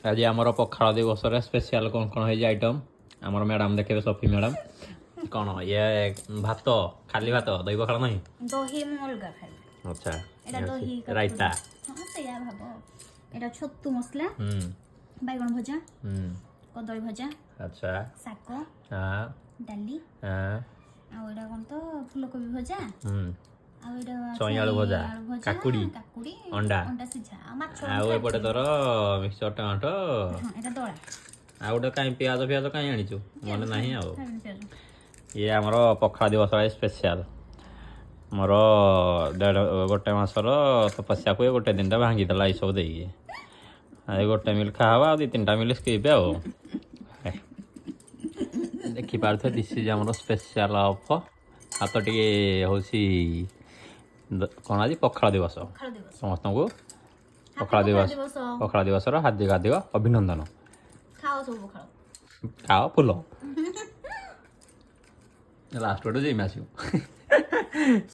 आज आमर पखाड़ दिवस स्पेशल कौन कौन है आइटम आमर मैडम देखे सफी मैडम कौन ये भात खाली भात दही पखाड़ नहीं दही अलगा खाई अच्छा एटा दही रायता हां सेया भाबो एटा छत्तू मसला बैगन भजा कदली भजा अच्छा साग हां डाली हां आ एटा कोन तो फूलकोबी भजा आ एटा चई आलू भजा काकुड़ी अंडा सिझा आ माछ आ एपटे तोर मिक्सचर टमाटो हां एटा दळा आ गोटे कहीं पियाज पियाज कहीं आनीचु मन ना ये आमर पखाड़ दिवस स्पेशल मोर गोटे मसर तपस्या को गोटे दिन भांगीदेला ये सब देखिए गोटे मिल खावा दी तीन मिल स्किप आओ देखिपे दिस इज आम स्पेशल अफ हाथ टे हूँ कौन आज पखाड़ दिवस समस्त को पखाड़ दिवस हार्दिक हार्दिक अभिनंदन खाओ सब खाओ खाओ फुल लास्ट गोटे जी आस